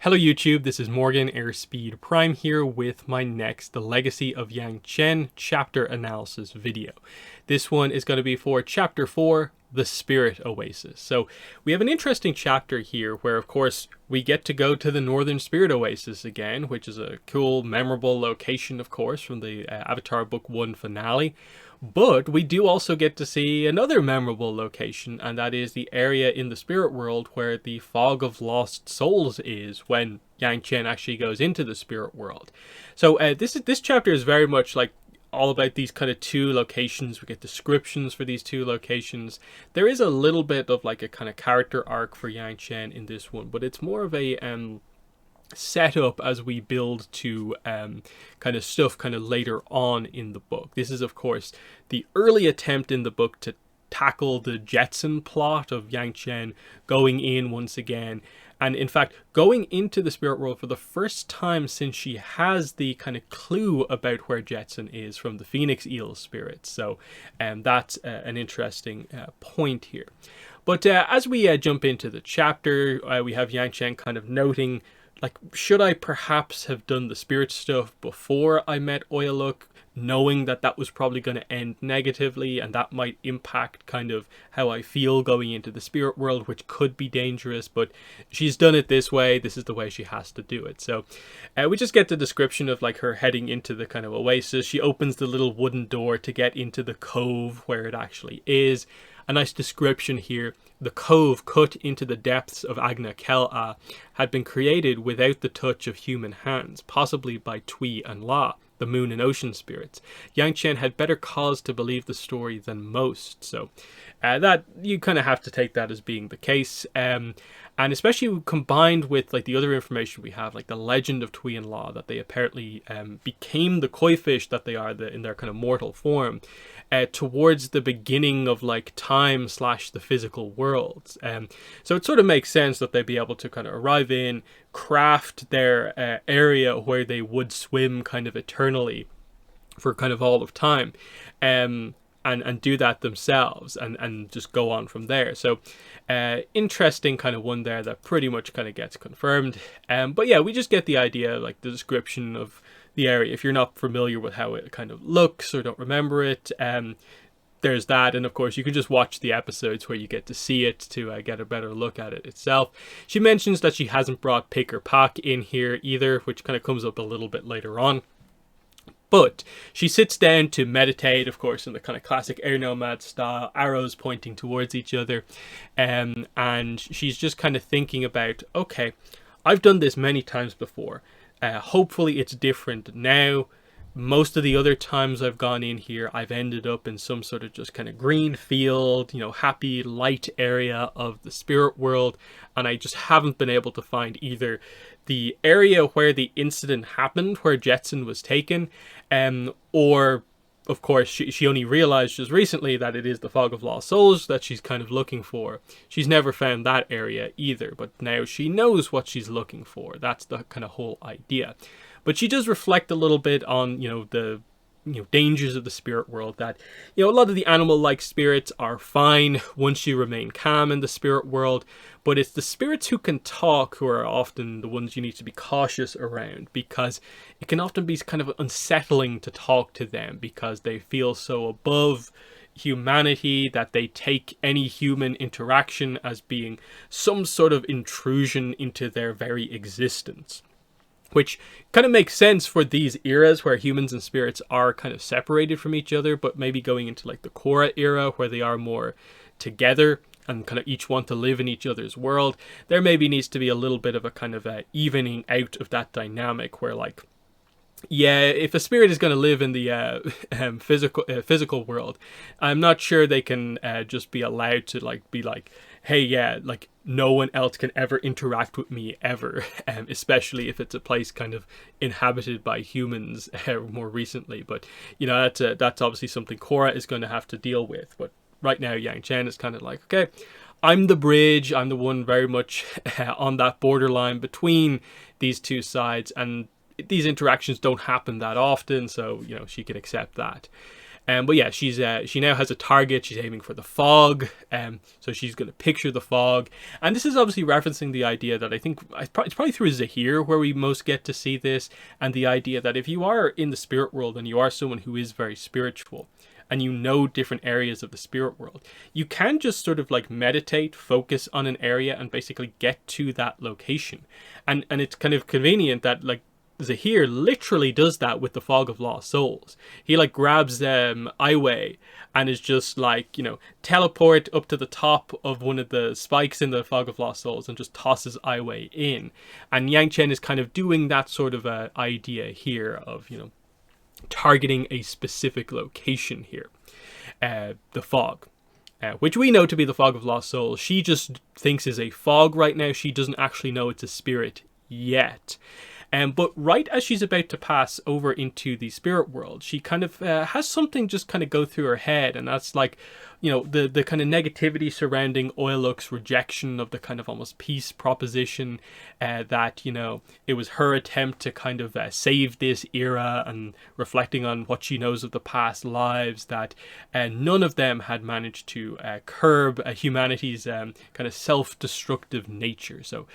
Hello YouTube, this is Morgan Airspeed Prime here with my next The Legacy of Yangchen chapter analysis video. This one is going to be for chapter 4, The Spirit Oasis. So we have an interesting chapter here where of course we get to go to the Northern Spirit Oasis again, which is a cool, memorable location of course from the Avatar Book 1 finale. But we do also get to see another memorable location, and that is the area in the spirit world where the Fog of Lost Souls is when Yangchen actually goes into the spirit world. So this chapter is very much like all about these kind of two locations. We get descriptions for these two locations. There is a little bit of like a kind of character arc for Yangchen in this one, but it's more of a set up as we build to kind of stuff kind of later on in the book. This is of course the early attempt in the book to tackle the Jetson plot of Yangchen going in once again, and in fact going into the spirit world for the first time since she has the kind of clue about where Jetson is from the Phoenix Eel spirits. So that's an interesting point here. But as we jump into the chapter, we have Yangchen kind of noting, like, should I perhaps have done the spirit stuff before I met Oyaluk, knowing that that was probably going to end negatively and that might impact kind of how I feel going into the spirit world, which could be dangerous, but she's done it this way. This is the way she has to do it. So we just get the description of like her heading into the kind of oasis. She opens the little wooden door to get into the cove where it actually is. A nice description here. The cove cut into the depths of Agna Kel-A had been created without the touch of human hands, possibly by Tui and La, the moon and ocean spirits. Yangchen had better cause to believe the story than most. So that you kind of have to take that as being the case. And especially combined with like the other information we have, like the legend of Tui and La, that they apparently became the koi fish that they are in their kind of mortal form towards the beginning of like time / the physical worlds. So it sort of makes sense that they'd be able to kind of arrive in, craft their area where they would swim kind of eternally for kind of all of time. And do that themselves and just go on from there. So interesting kind of one there that pretty much kind of gets confirmed. But yeah, we just get the idea, like the description of the area. If you're not familiar with how it kind of looks or don't remember it, there's that. And of course you can just watch the episodes where you get to see it to get a better look at it itself. She mentions that she hasn't brought Pick or Pack in here either, which kind of comes up a little bit later on. But she sits down to meditate, of course, in the kind of classic air nomad style, arrows pointing towards each other. And she's just kind of thinking about, okay, I've done this many times before. Hopefully it's different now. Most of the other times I've gone in here, I've ended up in some sort of just kind of green field, happy, light area of the spirit world. And I just haven't been able to find either the area where the incident happened, where Jetson was taken, or of course she only realized just recently that it is the Fog of Lost Souls that she's kind of looking for. She's never found that area either, but now she knows what she's looking for. That's the kind of whole idea. But she does reflect a little bit on the dangers of the spirit world, that a lot of the animal-like spirits are fine once you remain calm in the spirit world, but it's the spirits who can talk who are often the ones you need to be cautious around, because it can often be kind of unsettling to talk to them because they feel so above humanity that they take any human interaction as being some sort of intrusion into their very existence. Which kind of makes sense for these eras where humans and spirits are kind of separated from each other, but maybe going into like the Korra era where they are more together and kind of each want to live in each other's world, there maybe needs to be a little bit of a kind of a evening out of that dynamic where, like, yeah, if a spirit is going to live in the physical world, I'm not sure they can just be allowed to like be like, hey, yeah, like no one else can ever interact with me ever, especially if it's a place kind of inhabited by humans more recently. But that's obviously something Korra is going to have to deal with. But right now Yangchen is kind of like, okay, I'm the bridge, I'm the one very much on that borderline between these two sides, and these interactions don't happen that often, so she can accept that. But yeah, she now has a target. She's aiming for the fog. So she's going to picture the fog. And this is obviously referencing the idea that I think it's probably through Zahir where we most get to see this. And the idea that if you are in the spirit world and you are someone who is very spiritual, and you know different areas of the spirit world, you can just sort of like meditate, focus on an area, and basically get to that location. And it's kind of convenient that like Zahir literally does that with the Fog of Lost Souls. He like grabs Aiwei and is just like, you know, teleport up to the top of one of the spikes in the Fog of Lost Souls and just tosses Aiwei in. And Yangchen is kind of doing that sort of idea here of, you know, targeting a specific location here, the fog, which we know to be the Fog of Lost Souls. She just thinks is a fog right now. She doesn't actually know it's a spirit yet. But right as she's about to pass over into the spirit world, she kind of has something just kind of go through her head, and that's like, you know, the kind of negativity surrounding Oiluk's rejection of the kind of almost peace proposition, that, you know, it was her attempt to kind of save this era, and reflecting on what she knows of the past lives, that none of them had managed to curb humanity's kind of self-destructive nature. So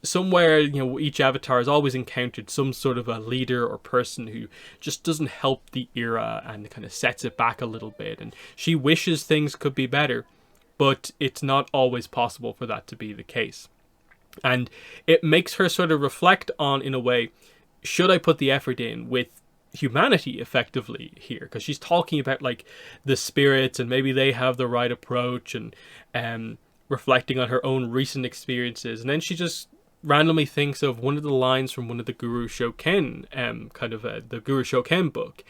somewhere, you know, each avatar has always encountered some sort of a leader or person who just doesn't help the era and kind of sets it back a little bit. And she wishes things could be better, but it's not always possible for that to be the case. And it makes her sort of reflect on, in a way, should I put the effort in with humanity effectively here? Because she's talking about like the spirits and maybe they have the right approach, and reflecting on her own recent experiences. And then she just randomly thinks of one of the lines from one of the Guru Shoken, the Guru Shoken book.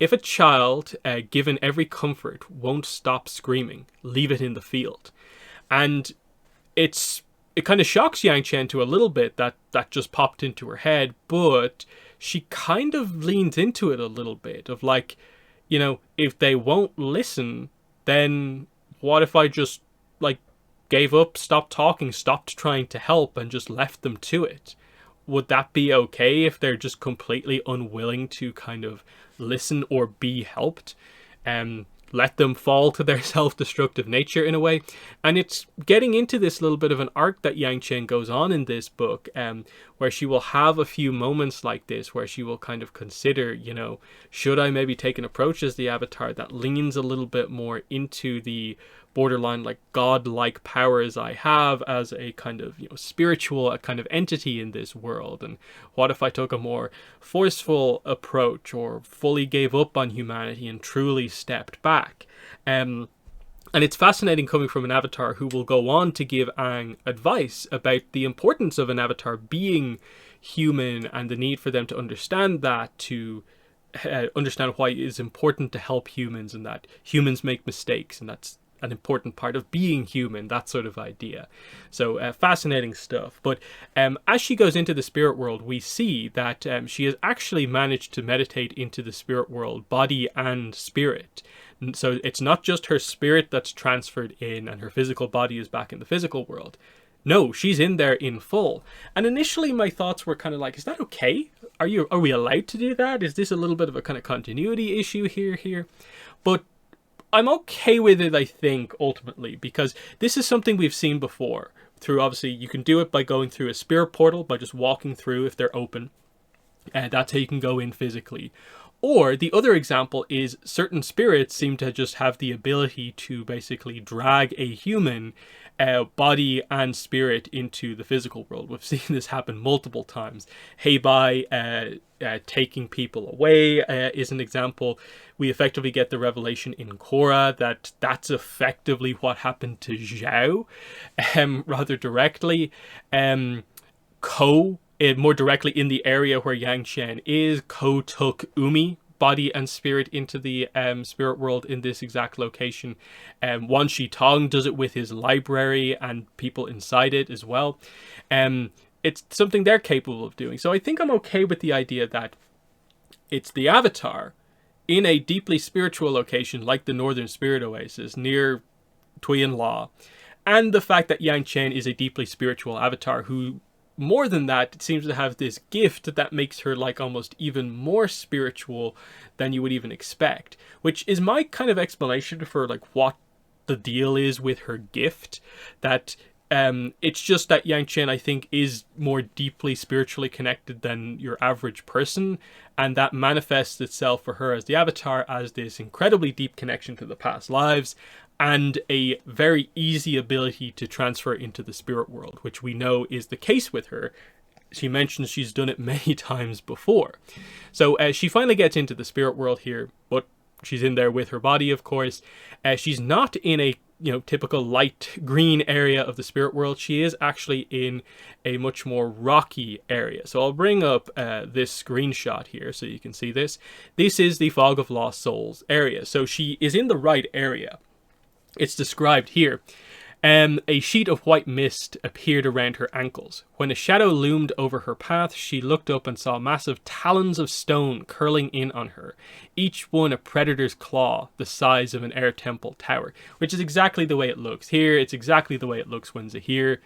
If a child, given every comfort, won't stop screaming, leave it in the field. And it kind of shocks Yangchen to a little bit that just popped into her head, but she kind of leans into it a little bit of like, you know, if they won't listen, then what if I just like gave up, stopped talking, stopped trying to help, and just left them to it? Would that be okay if they're just completely unwilling to kind of listen or be helped? Let them fall to their self-destructive nature in a way. And it's getting into this little bit of an arc that Yangchen goes on in this book, where she will have a few moments like this where she will kind of consider, you know, should I maybe take an approach as the Avatar that leans a little bit more into the borderline like godlike powers I have as a kind of, you know, spiritual a kind of entity in this world? And what if I took a more forceful approach, or fully gave up on humanity and truly stepped back? And it's fascinating coming from an Avatar who will go on to give Aang advice about the importance of an Avatar being human, and the need for them to understand that, to understand why it is important to help humans, and that humans make mistakes, and that's an important part of being human, that sort of idea. So fascinating stuff. But as she goes into the spirit world, we see that she has actually managed to meditate into the spirit world, body and spirit. So it's not just her spirit that's transferred in and her physical body is back in the physical world. No, she's in there in full. And initially my thoughts were kind of like, is that okay? Are we allowed to do that? Is this a little bit of a kind of continuity issue here? But I'm okay with it, I think, ultimately, because this is something we've seen before. Through, obviously, you can do it by going through a spirit portal, by just walking through if they're open. That's how you can go in physically. Or the other example is certain spirits seem to just have the ability to basically drag a human body and spirit into the physical world. We've seen this happen multiple times. Heibai taking people away is an example. We effectively get the revelation in Korra that that's effectively what happened to Zhao, rather directly. Ko, more directly in the area where Yangchen is, Ko took Umi, body and spirit, into the spirit world in this exact location. Wan Shi Tong does it with his library and people inside it as well. It's something they're capable of doing. So I think I'm okay with the idea that it's the Avatar in a deeply spiritual location like the Northern Spirit Oasis near Tuyen Law, and the fact that Yangchen is a deeply spiritual Avatar who more than that, it seems to have this gift that makes her like almost even more spiritual than you would even expect, which is my kind of explanation for like what the deal is with her gift. That it's just that Yangchen, I think, is more deeply spiritually connected than your average person, and that manifests itself for her as the Avatar as this incredibly deep connection to the past lives and a very easy ability to transfer into the spirit world, which we know is the case with her. She mentions she's done it many times before. So she finally gets into the spirit world here, but she's in there with her body, of course. She's not in a typical light green area of the spirit world. She is actually in a much more rocky area. So I'll bring up this screenshot here so you can see this. This is the Fog of Lost Souls area. So she is in the right area. It's described here. A sheet of white mist appeared around her ankles. When a shadow loomed over her path, she looked up and saw massive talons of stone curling in on her, each one a predator's claw the size of an air temple tower, which is exactly the way it looks here. It's exactly the way it looks when Zahir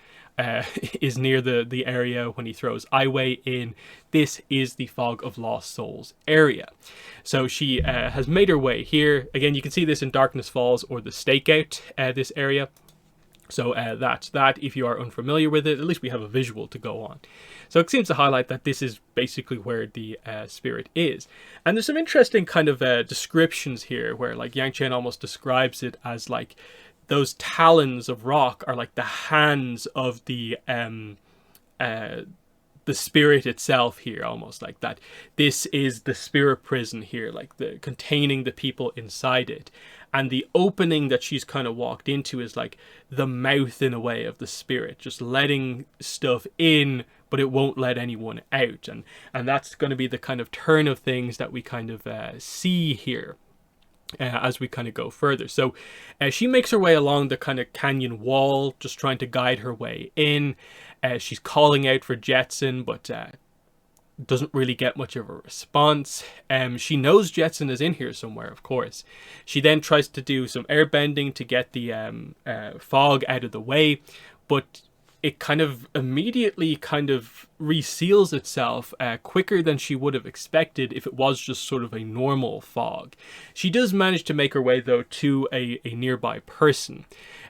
is near the area when he throws Aiwei in. This is the Fog of Lost Souls area. So she has made her way here. Again, you can see this in Darkness Falls or the Stakeout, this area. So that's that. If you are unfamiliar with it, at least we have a visual to go on. So it seems to highlight that this is basically where the spirit is. And there's some interesting kind of descriptions here where like Yangchen almost describes it as like those talons of rock are like the hands of the spirit itself here, almost like that. This is the spirit prison here, like the containing the people inside it. And the opening that she's kind of walked into is like the mouth in a way of the spirit, just letting stuff in, but it won't let anyone out. And that's going to be the kind of turn of things that we kind of see here as we kind of go further. So she makes her way along the kind of canyon wall, just trying to guide her way in. She's calling out for Jetson, but doesn't really get much of a response. She knows Jetson is in here somewhere, of course. She then tries to do some airbending to get the fog out of the way, but it kind of immediately kind of reseals itself quicker than she would have expected if it was just sort of a normal fog. She does manage to make her way, though, to a nearby person.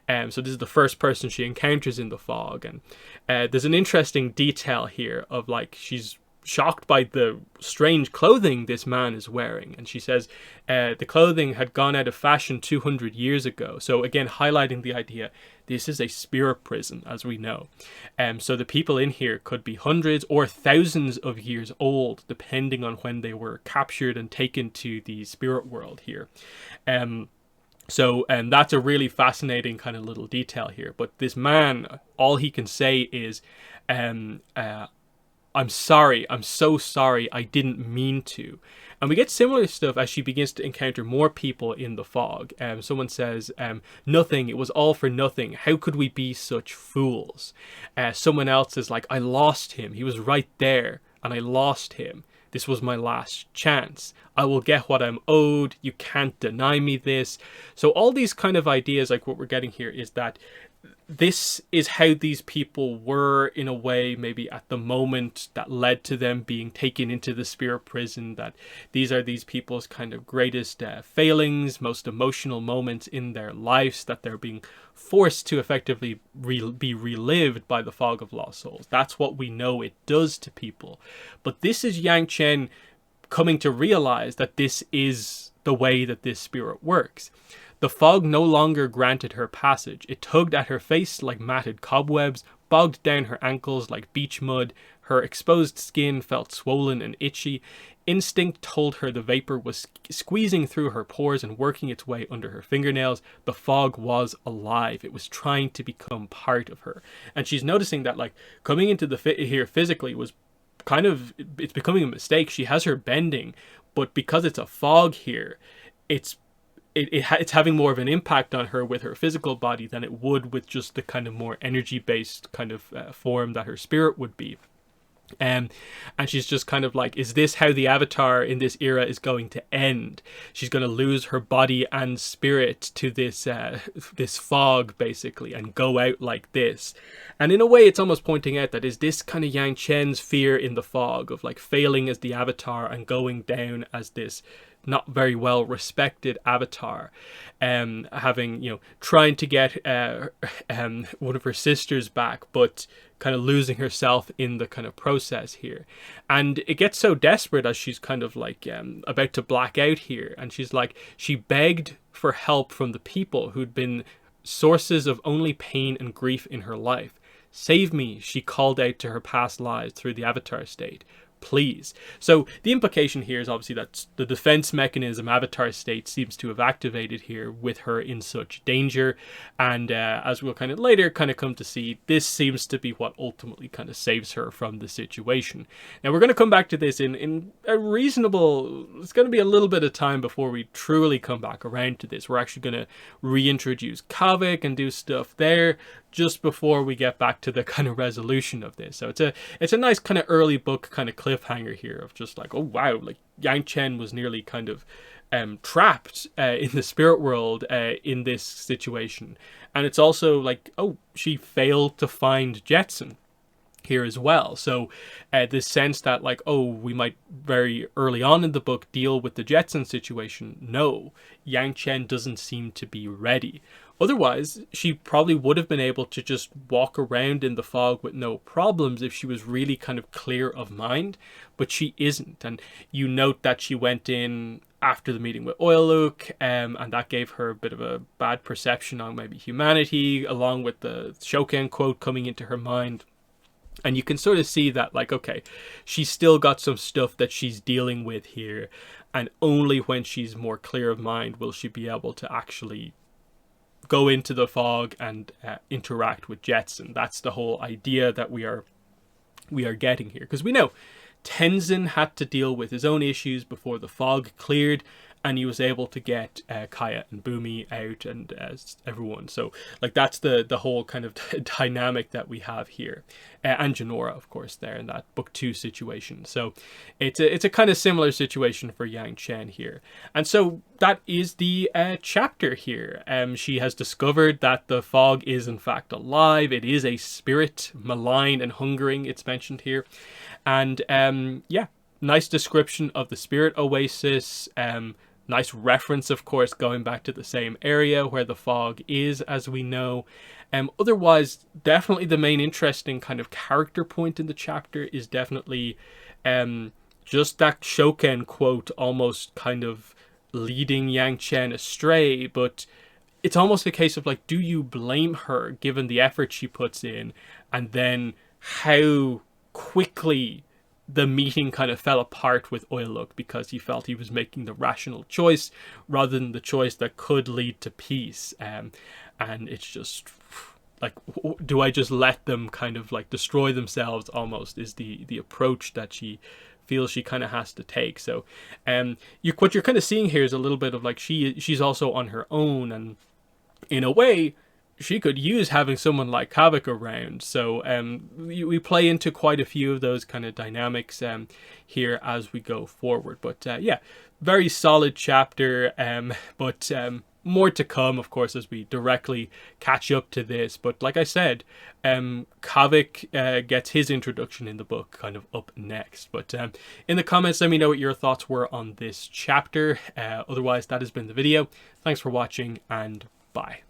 So this is the first person she encounters in the fog. And there's an interesting detail here of like she's shocked by the strange clothing this man is wearing, and she says the clothing had gone out of fashion 200 years ago. So again, highlighting the idea this is a spirit prison, as we know. So the people in here could be hundreds or thousands of years old, depending on when they were captured and taken to the spirit world here. So that's a really fascinating kind of little detail here. But this man, all he can say is, I'm sorry, I'm so sorry, I didn't mean to. And we get similar stuff as she begins to encounter more people in the fog. Someone says, nothing, it was all for nothing. How could we be such fools? Someone else is like, I lost him. He was right there, and I lost him. This was my last chance. I will get what I'm owed. You can't deny me this. So all these kind of ideas, like what we're getting here, is that this is how these people were in a way, maybe at the moment that led to them being taken into the spirit prison, that these are these people's kind of greatest failings, most emotional moments in their lives, that they're being forced to effectively be relived by the Fog of Lost Souls. That's what we know it does to people. But this is Yangchen coming to realize that this is the way that this spirit works. The fog no longer granted her passage. It tugged at her face like matted cobwebs, bogged down her ankles like beach mud. Her exposed skin felt swollen and itchy. Instinct told her the vapor was squeezing through her pores and working its way under her fingernails. The fog was alive. It was trying to become part of her. And she's noticing that, like, coming into here physically was kind of, it's becoming a mistake. She has her bending, but because it's a fog here, it's having more of an impact on her with her physical body than it would with just the kind of more energy-based kind of form that her spirit would be. And she's just kind of like, is this how the Avatar in this era is going to end? She's going to lose her body and spirit to this this fog, basically, and go out like this. And in a way, it's almost pointing out that is this kind of Yangchen's fear in the fog of like failing as the Avatar and going down as this not very well respected Avatar, having, you know, trying to get one of her sisters back, but kind of losing herself in the kind of process here. And it gets so desperate as she's kind of like about to black out here, and she's like, she begged for help from the people who'd been sources of only pain and grief in her life. Save me, she called out to her past lives through the Avatar state. Please. So the implication here is obviously that the defense mechanism Avatar state seems to have activated here with her in such danger, and as we'll kind of later kind of come to see, this seems to be what ultimately kind of saves her from the situation. Now we're going to come back to this in a reasonable, it's going to be a little bit of time before we truly come back around to this. We're actually going to reintroduce Kavik and do stuff there just before we get back to the kind of resolution of this. So it's a nice kind of early book kind of cliffhanger here of just like, oh wow, like Yangchen was nearly kind of trapped in the spirit world in this situation. And it's also like, oh, she failed to find Jetson here as well. So this sense that like, oh, we might very early on in the book deal with the Jetson situation. No, Yangchen doesn't seem to be ready. Otherwise, she probably would have been able to just walk around in the fog with no problems if she was really kind of clear of mind, but she isn't. And you note that she went in after the meeting with Oiluk, and that gave her a bit of a bad perception on maybe humanity, along with the Shoken quote coming into her mind. And you can sort of see that, like, okay, she's still got some stuff that she's dealing with here, and only when she's more clear of mind will she be able to actually go into the fog and interact with Jetson. That's the whole idea that we are getting here, because we know Tenzin had to deal with his own issues before the fog cleared, and he was able to get Kaya and Bumi out and everyone. So like that's the whole kind of dynamic that we have here, and Janora, of course, there in that book 2 situation. So it's a kind of similar situation for Yangchen here, and so that is the chapter here. She has discovered that the fog is in fact alive. It is a spirit, malign and hungering. It's mentioned here, and yeah, nice description of the spirit oasis. Nice reference, of course, going back to the same area where the fog is, as we know. Otherwise, definitely the main interesting kind of character point in the chapter is definitely just that Shoken quote almost kind of leading Yangchen astray. But it's almost a case of like, do you blame her given the effort she puts in, and then how quickly the meeting kind of fell apart with Oiluk because he felt he was making the rational choice rather than the choice that could lead to peace. And it's just like, do I just let them kind of like destroy themselves almost is the approach that she feels she kind of has to take. So what you're kind of seeing here is a little bit of like she's also on her own, and in a way she could use having someone like Kavik around. So we play into quite a few of those kind of dynamics here as we go forward. But yeah, very solid chapter, but more to come, of course, as we directly catch up to this. But like I said, Kavik gets his introduction in the book kind of up next. But in the comments, let me know what your thoughts were on this chapter. Otherwise, that has been the video. Thanks for watching, and bye.